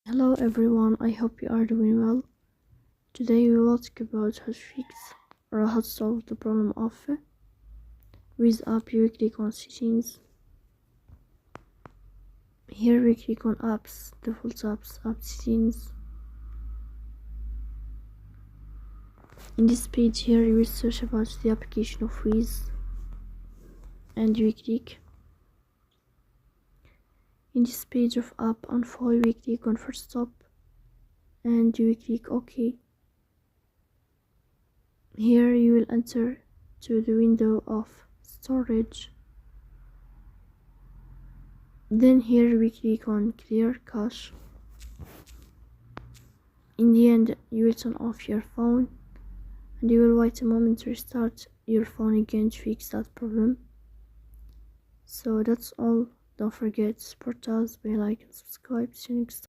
Hello everyone, I hope you are doing well. Today we will talk about how to fix or how to solve the problem of Wizz app. You click on settings. Here we click on apps, default apps, app settings. In this page here you will search about the application of Wizz and you click. In this page of app info we click on first stop and you click OK. Here you will enter to the window of storage. Then here we click on clear cache. In the end you will turn off your phone and you will wait a moment to restart your phone again to fix that problem. So that's all. Don't forget to support us by like and subscribe. See you next time.